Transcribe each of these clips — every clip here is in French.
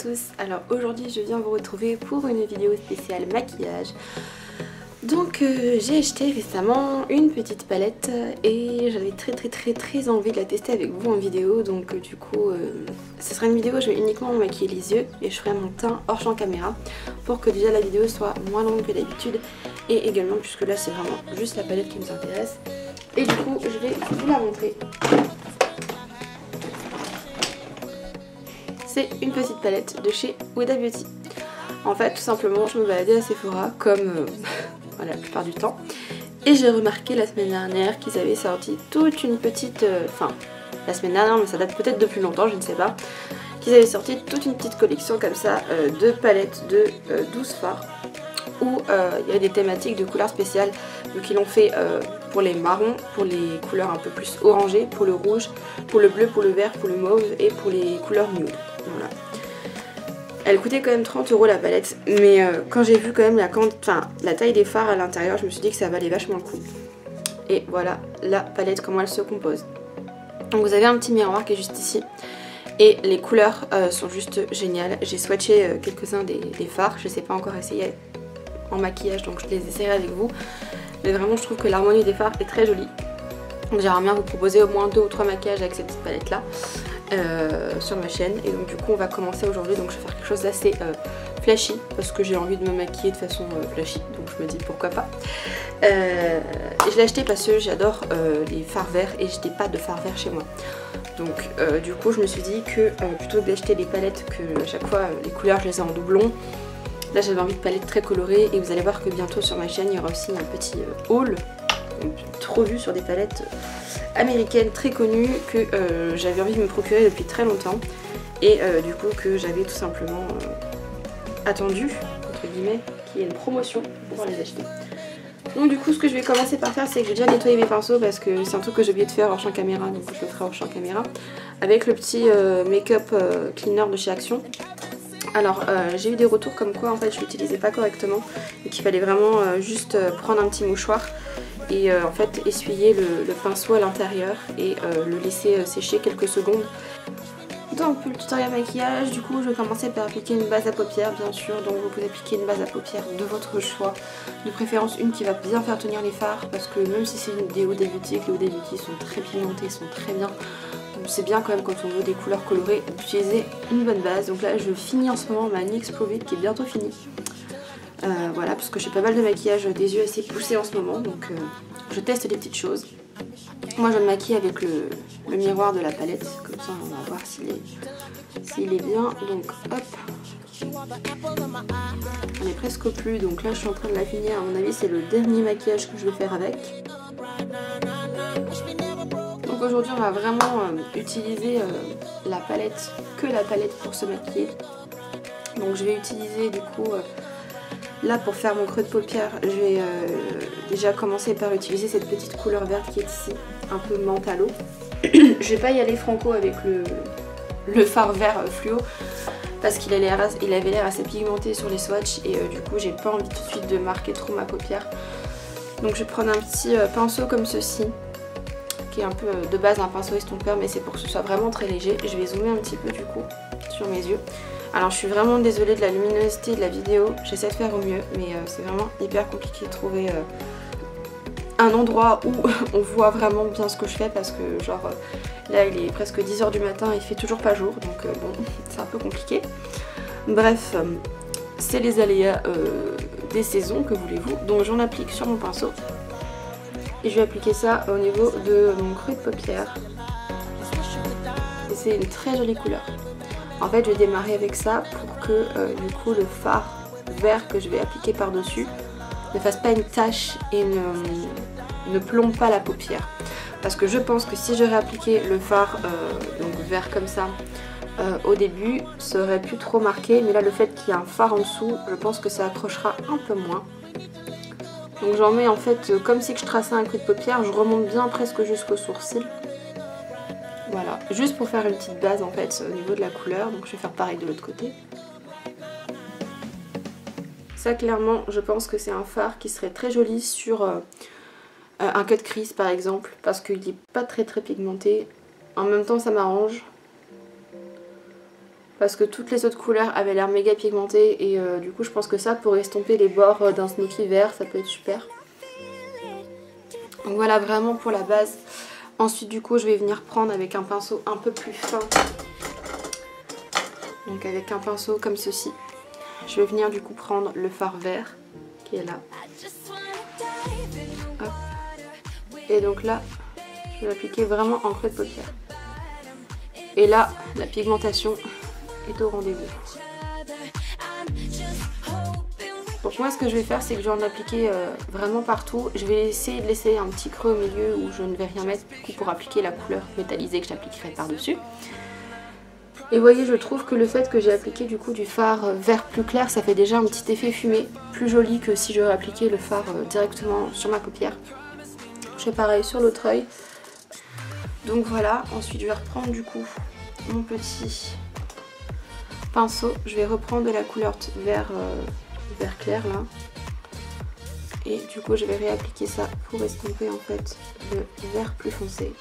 tous, alors aujourd'hui je viens vous retrouver pour une vidéo spéciale maquillage. Donc j'ai acheté récemment une petite palette et j'avais très envie de la tester avec vous en vidéo. Donc du coup ce sera une vidéo où je vais uniquement me maquiller les yeux et je ferai mon teint hors champ caméra pour que déjà la vidéo soit moins longue que d'habitude. Et également puisque là c'est vraiment juste la palette qui nous intéresse. Et du coup je vais vous la montrer. C'est une petite palette de chez Huda Beauty. En fait tout simplement je me baladais à Sephora comme voilà, la plupart du temps. Et j'ai remarqué la semaine dernière qu'ils avaient sorti toute une petite... Enfin, la semaine dernière, mais ça date peut-être de plus longtemps, je ne sais pas. Qu'ils avaient sorti toute une petite collection comme ça de palettes de 12 fards. Où il y avait des thématiques de couleurs spéciales. Donc ils l'ont fait pour les marrons, pour les couleurs un peu plus orangées, pour le rouge, pour le bleu, pour le vert, pour le mauve et pour les couleurs nude. Voilà. Elle coûtait quand même 30 € la palette, mais quand j'ai vu quand même la taille des fards à l'intérieur, je me suis dit que ça valait vachement le coup. Et voilà la palette, comment elle se compose. Donc vous avez un petit miroir qui est juste ici. Et les couleurs sont juste géniales. J'ai swatché quelques-uns des fards, je ne sais pas encore essayer en maquillage, donc je les essayerai avec vous. Mais vraiment je trouve que l'harmonie des fards est très jolie. J'aimerais bien vous proposer au moins 2 ou 3 maquillages avec cette petite palette là. Sur ma chaîne, et donc du coup on va commencer aujourd'hui. Donc je vais faire quelque chose d'assez flashy parce que j'ai envie de me maquiller de façon flashy, donc je me dis pourquoi pas. Et je l'ai acheté parce que j'adore les fards verts et je n'ai pas de fards verts chez moi, donc du coup je me suis dit que plutôt que d'acheter des palettes que à chaque fois les couleurs je les ai en doublon, là j'avais envie de palettes très colorées. Et vous allez voir que bientôt sur ma chaîne il y aura aussi un petit haul, une petite revue sur des palettes américaine très connue que j'avais envie de me procurer depuis très longtemps et du coup que j'avais tout simplement attendu entre guillemets qu'il y ait une promotion pour pouvoir les acheter. Donc du coup ce que je vais commencer par faire, c'est que je vais déjà nettoyer mes pinceaux parce que c'est un truc que j'ai oublié de faire hors champ caméra, donc je le ferai hors champ caméra avec le petit make-up cleaner de chez Action. Alors j'ai eu des retours comme quoi en fait je l'utilisais pas correctement et qu'il fallait vraiment juste prendre un petit mouchoir et en fait essuyer le pinceau à l'intérieur et le laisser sécher quelques secondes. Donc pour le tutoriel maquillage, du coup je vais commencer par appliquer une base à paupières bien sûr. Donc vous pouvez appliquer une base à paupières de votre choix, de préférence une qui va bien faire tenir les fards, parce que même si c'est des Huda Beauty, que les Huda Beauty sont très pigmentés, sont très bien, c'est bien quand même quand on veut des couleurs colorées d'utiliser une bonne base. Donc là je finis en ce moment ma NYX Pro Vite qui est bientôt finie. Voilà, parce que j'ai pas mal de maquillage des yeux assez poussé en ce moment, donc je teste des petites choses. Moi je me maquille avec le miroir de la palette, comme ça on va voir s'il est bien. Donc hop, on est presque au plus, donc là je suis en train de la finir. À mon avis c'est le dernier maquillage que je vais faire avec. Donc aujourd'hui on va vraiment utiliser la palette pour se maquiller. Donc je vais utiliser du coup là pour faire mon creux de paupière, je vais déjà commencer par utiliser cette petite couleur verte qui est ici, un peu menthe à l'eau. Je vais pas y aller franco avec le fard vert fluo parce qu'il avait l'air assez pigmenté sur les swatchs et du coup j'ai pas envie tout de suite de marquer trop ma paupière. Donc je vais prendre un petit pinceau comme ceci, qui est un peu de base un pinceau estompeur, mais c'est pour que ce soit vraiment très léger. Je vais zoomer un petit peu du coup sur mes yeux. Alors je suis vraiment désolée de la luminosité de la vidéo, j'essaie de faire au mieux, mais c'est vraiment hyper compliqué de trouver un endroit où on voit vraiment bien ce que je fais, parce que genre là il est presque 10 h du matin, il fait toujours pas jour, donc bon c'est un peu compliqué. Bref, c'est les aléas des saisons, que voulez-vous. Donc j'en applique sur mon pinceau et je vais appliquer ça au niveau de mon creux de paupière. Et c'est une très jolie couleur. En fait je vais démarrer avec ça pour que du coup le fard vert que je vais appliquer par dessus ne fasse pas une tache et ne plombe pas la paupière. Parce que je pense que si j'aurais appliqué le fard donc vert comme ça au début, ça aurait pu trop marquer, mais là le fait qu'il y ait un fard en dessous, je pense que ça accrochera un peu moins. Donc j'en mets en fait comme si je traçais un creux de paupière, je remonte bien presque jusqu'au sourcil. Voilà, juste pour faire une petite base en fait au niveau de la couleur. Donc je vais faire pareil de l'autre côté. Ça clairement je pense que c'est un fard qui serait très joli sur un cut crease par exemple, parce qu'il n'est pas très pigmenté. En même temps ça m'arrange. parce que toutes les autres couleurs avaient l'air méga pigmentées et du coup je pense que ça pour estomper les bords d'un smoky vert ça peut être super. Donc voilà vraiment pour la base. Ensuite du coup je vais venir prendre avec un pinceau un peu plus fin. Donc avec un pinceau comme ceci. Je vais venir du coup prendre le fard vert qui est là. Hop. Et donc là je vais l'appliquer vraiment en creux de paupière. Et là la pigmentation est au rendez-vous. Donc moi ce que je vais faire c'est que je vais en appliquer vraiment partout. Je vais essayer de laisser un petit creux au milieu où je ne vais rien mettre du coup, pour appliquer la couleur métallisée que j'appliquerai par dessus. Et vous voyez je trouve que le fait que j'ai appliqué du coup du fard vert plus clair ça fait déjà un petit effet fumé, plus joli que si j'aurais appliqué le fard directement sur ma paupière. Je fais pareil sur l'autre œil. Donc voilà, ensuite je vais reprendre du coup mon petit pinceau, je vais reprendre de la couleur vert clair là et du coup je vais réappliquer ça pour estomper en fait le vert plus foncé.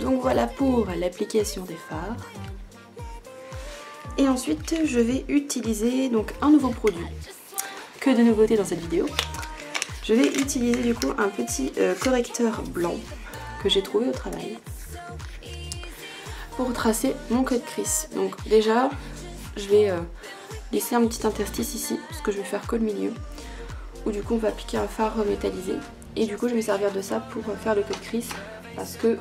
Donc voilà pour l'application des fards. Et ensuite je vais utiliser donc un nouveau produit. Que de nouveautés dans cette vidéo. Je vais utiliser du coup un petit correcteur blanc que j'ai trouvé au travail pour tracer mon cut crease. Donc déjà je vais laisser un petit interstice ici parce que je vais faire que le milieu où du coup on va appliquer un fard métallisé et du coup je vais servir de ça pour faire le cut crease parce que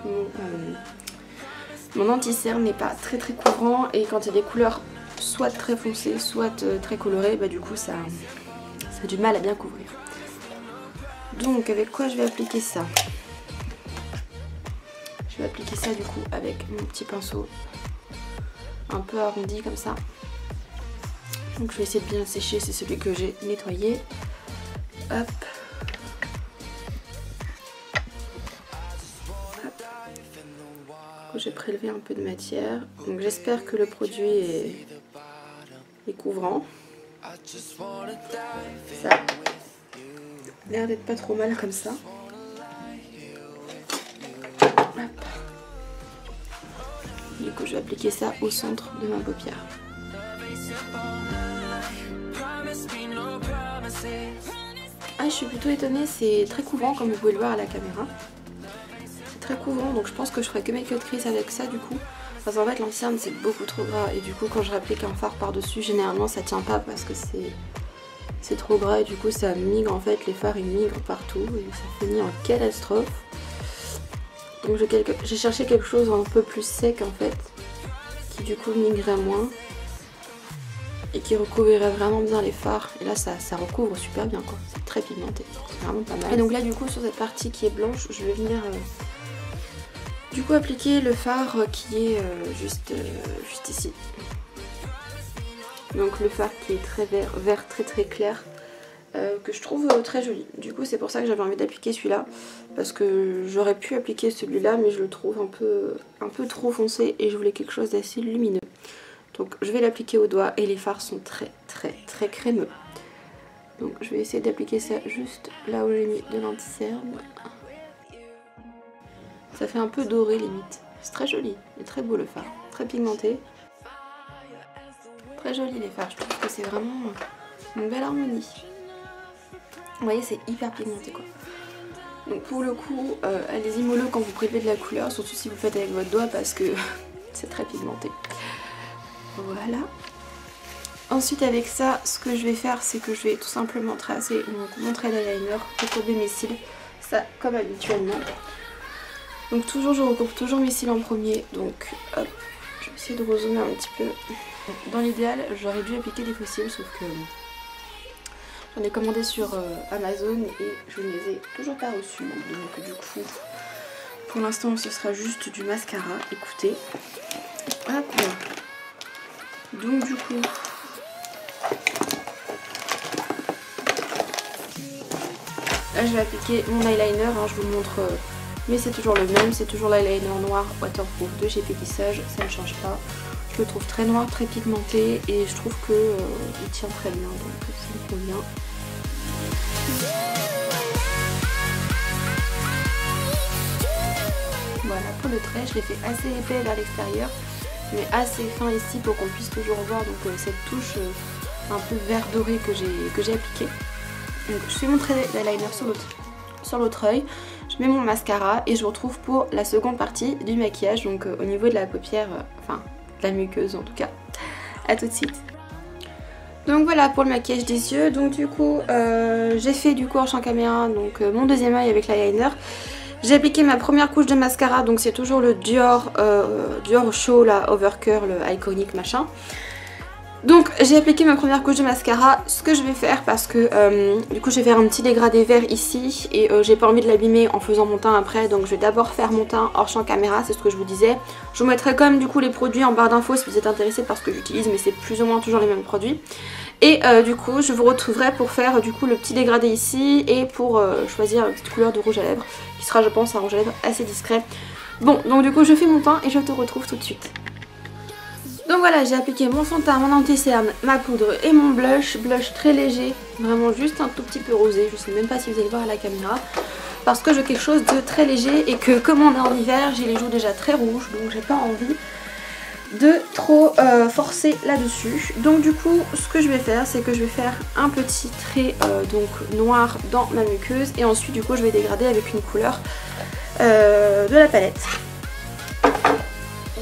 mon anti-cerne n'est pas très couvrant et quand il y a des couleurs soit très foncées soit très colorées bah du coup ça a du mal à bien couvrir. Donc avec quoi je vais appliquer ça? Je vais appliquer ça du coup avec mon petit pinceau un peu arrondi comme ça. Donc je vais essayer de bien sécher, c'est celui que j'ai nettoyé. Hop. J'ai prélevé un peu de matière. Donc j'espère que le produit est couvrant. Ça a l'air d'être pas trop mal comme ça. Hop. Du coup je vais appliquer ça au centre de ma paupière. Ah, je suis plutôt étonnée, c'est très couvrant comme vous pouvez le voir à la caméra. C'est très couvrant donc je pense que je ferai que mes cut crease avec ça du coup. Parce qu'en fait l'anti-cerne c'est beaucoup trop gras et du coup quand je réapplique un fard par dessus généralement ça tient pas parce que c'est trop gras et du coup ça migre en fait, les fards ils migrent partout et ça finit en catastrophe. Donc j'ai cherché quelque chose un peu plus sec en fait, qui du coup migrerait moins et qui recouvrirait vraiment bien les fards. Et là ça recouvre super bien quoi, c'est très pigmenté, c'est vraiment pas mal. Et donc là du coup sur cette partie qui est blanche, je vais venir du coup appliquer le fard qui est juste ici. Donc le fard qui est très vert très clair. Que je trouve très joli. Du coup c'est pour ça que j'avais envie d'appliquer celui-là parce que j'aurais pu appliquer celui-là mais je le trouve un peu trop foncé et je voulais quelque chose d'assez lumineux. Donc je vais l'appliquer au doigt et les fards sont très crémeux. Donc je vais essayer d'appliquer ça juste là où j'ai mis de l'anti-cerne. Ça fait un peu doré limite. C'est très joli et très beau le fard. Très pigmenté. Très joli les fards. Je trouve que c'est vraiment une belle harmonie. Vous voyez c'est hyper pigmenté quoi. Donc pour le coup allez-y mollo quand vous prélevez de la couleur, surtout si vous le faites avec votre doigt parce que c'est très pigmenté. Voilà. Ensuite avec ça ce que je vais faire c'est que je vais tout simplement tracer mon trait d'eyeliner, recourber mes cils, ça comme habituellement. Donc toujours je recourbe toujours mes cils en premier, donc hop, je vais essayer de rezoomer un petit peu. Dans l'idéal j'aurais dû appliquer des faux cils sauf que j'en ai commandé sur Amazon et je ne les ai toujours pas reçus. Donc du coup, pour l'instant ce sera juste du mascara. Écoutez. Hop. Donc du coup, là je vais appliquer mon eyeliner. Hein, je vous le montre, mais c'est toujours le même. C'est toujours l'eyeliner noir waterproof de chez Petit Sage. Ça ne change pas. Je le trouve très noir, très pigmenté et je trouve que il tient très bien. Donc ça me convient. Voilà pour le trait, je l'ai fait assez épais vers l'extérieur, mais assez fin ici pour qu'on puisse toujours voir donc cette touche un peu vert doré que j'ai appliqué. Donc je fais mon trait d'eyeliner sur l'autre œil, je mets mon mascara et je vous retrouve pour la seconde partie du maquillage, donc au niveau de la paupière, enfin de la muqueuse en tout cas. A tout de suite. Donc voilà pour le maquillage des yeux. Donc du coup j'ai fait du coup hors champ caméra donc mon deuxième œil avec l'eyeliner. J'ai appliqué ma première couche de mascara, donc c'est toujours le Dior Show là, Overcurl iconique machin. Donc j'ai appliqué ma première couche de mascara. Ce que je vais faire, parce que du coup je vais faire un petit dégradé vert ici et j'ai pas envie de l'abîmer en faisant mon teint après, donc je vais d'abord faire mon teint hors champ caméra, c'est ce que je vous disais. Je vous mettrai quand même du coup les produits en barre d'infos si vous êtes intéressés par ce que j'utilise, mais c'est plus ou moins toujours les mêmes produits. Et du coup je vous retrouverai pour faire du coup le petit dégradé ici et pour choisir une petite couleur de rouge à lèvres qui sera je pense un rouge à lèvres assez discret. Bon donc du coup je fais mon teint et je te retrouve tout de suite. Donc voilà, j'ai appliqué mon fond de teint, mon anti-cerne, ma poudre et mon blush. Blush très léger, vraiment juste un tout petit peu rosé. Je sais même pas si vous allez voir à la caméra. Parce que je veux quelque chose de très léger et que comme on est en hiver, j'ai les joues déjà très rouges. Donc j'ai pas envie de trop forcer là-dessus. Donc du coup, ce que je vais faire, c'est que je vais faire un petit trait donc noir dans ma muqueuse. Et ensuite du coup, je vais dégrader avec une couleur de la palette.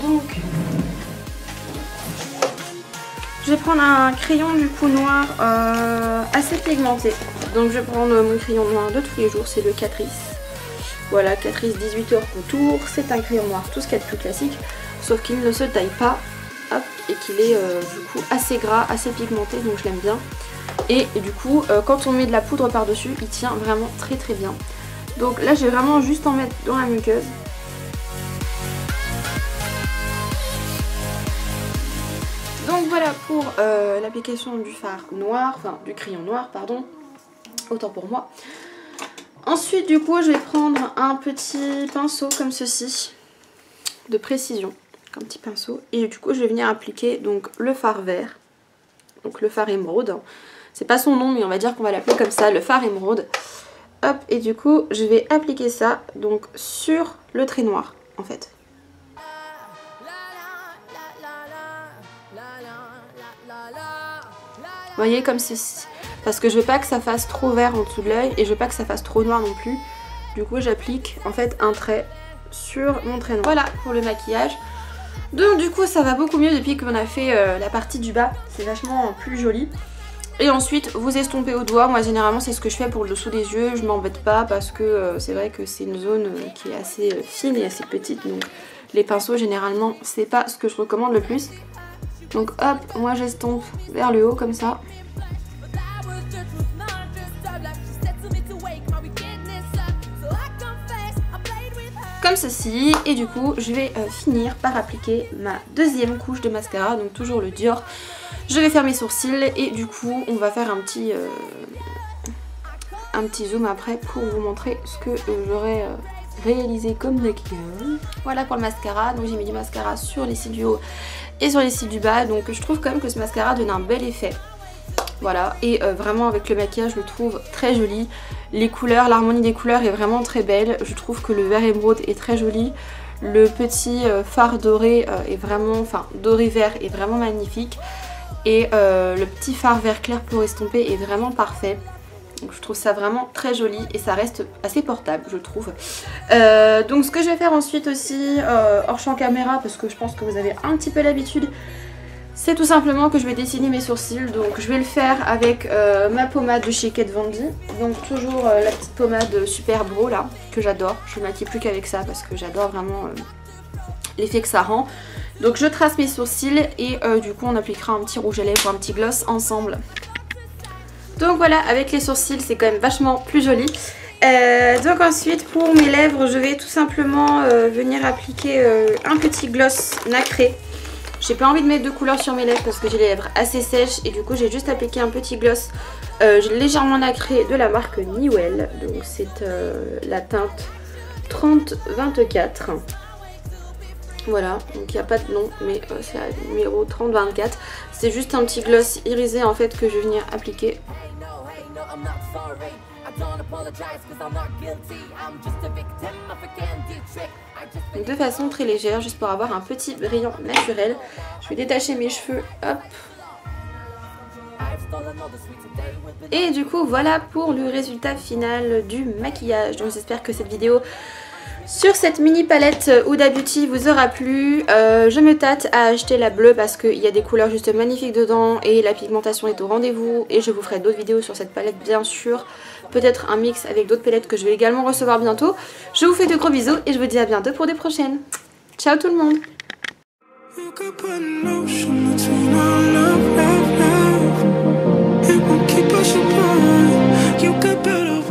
Donc... je vais prendre un crayon du coup noir assez pigmenté. Donc je vais prendre mon crayon noir de tous les jours, c'est le Catrice. Voilà, Catrice 18 heures contour. C'est un crayon noir, tout ce qu'il y a de plus classique. Sauf qu'il ne se taille pas, hop, et qu'il est du coup assez gras, assez pigmenté, donc je l'aime bien. Et du coup, quand on met de la poudre par-dessus, il tient vraiment très très bien. Donc là, je vais vraiment juste en mettre dans la muqueuse. Donc voilà pour l'application du fard noir, enfin du crayon noir pardon, autant pour moi. Ensuite du coup je vais prendre un petit pinceau comme ceci, de précision, un petit pinceau. Et du coup je vais venir appliquer donc le fard vert, donc le fard émeraude. C'est pas son nom mais on va dire qu'on va l'appeler comme ça, le fard émeraude. Hop, et du coup je vais appliquer ça donc sur le trait noir en fait. Vous voyez comme ceci, parce que je veux pas que ça fasse trop vert en dessous de l'œil et je veux pas que ça fasse trop noir non plus. Du coup j'applique en fait un trait sur mon trait noir. Voilà pour le maquillage. Donc du coup ça va beaucoup mieux depuis qu'on a fait la partie du bas, c'est vachement plus joli. Et ensuite vous estompez au doigt, moi généralement c'est ce que je fais pour le dessous des yeux, je m'embête pas parce que c'est vrai que c'est une zone qui est assez fine et assez petite, donc les pinceaux généralement c'est pas ce que je recommande le plus. Donc hop, moi j'estompe vers le haut comme ça. Comme ceci, et du coup je vais finir par appliquer ma deuxième couche de mascara, donc toujours le Dior. Je vais faire mes sourcils et du coup on va faire un petit zoom après pour vous montrer ce que j'aurais réalisé comme maquillage. Voilà pour le mascara, donc j'ai mis du mascara sur les cils du haut et sur les cils du bas, donc je trouve quand même que ce mascara donne un bel effet. Voilà, et vraiment avec le maquillage je le trouve très joli. Les couleurs, l'harmonie des couleurs est vraiment très belle. Je trouve que le vert émeraude est très joli. Le petit fard doré est vraiment, enfin doré vert est vraiment magnifique. Et le petit fard vert clair pour estomper est vraiment parfait. Donc je trouve ça vraiment très joli et ça reste assez portable je trouve. Donc ce que je vais faire ensuite aussi hors champ caméra, parce que je pense que vous avez un petit peu l'habitude, c'est tout simplement que je vais dessiner mes sourcils. Donc je vais le faire avec ma pommade de chez Kat Von D. Donc toujours la petite pommade Super Brow là, que j'adore. Je ne maquille plus qu'avec ça parce que j'adore vraiment l'effet que ça rend. Donc je trace mes sourcils et du coup on appliquera un petit rouge à lèvres ou un petit gloss ensemble. Donc voilà, avec les sourcils c'est quand même vachement plus joli. Donc ensuite pour mes lèvres je vais tout simplement venir appliquer un petit gloss nacré. J'ai pas envie de mettre de couleur sur mes lèvres parce que j'ai les lèvres assez sèches et du coup j'ai juste appliqué un petit gloss légèrement nacré de la marque Newell. Donc c'est la teinte 3024. Voilà, donc il n'y a pas de nom mais c'est la numéro 3024. C'est juste un petit gloss irisé en fait que je vais venir appliquer. Donc de façon très légère, juste pour avoir un petit brillant naturel. Je vais détacher mes cheveux, hop. Et du coup voilà pour le résultat final du maquillage. Donc j'espère que cette vidéo sur cette mini palette Huda Beauty vous aura plu. Je me tâte à acheter la bleue parce qu'il y a des couleurs juste magnifiques dedans et la pigmentation est au rendez-vous. Et je vous ferai d'autres vidéos sur cette palette bien sûr. Peut-être un mix avec d'autres palettes que je vais également recevoir bientôt. Je vous fais de gros bisous et je vous dis à bientôt pour des prochaines. Ciao tout le monde. You could build a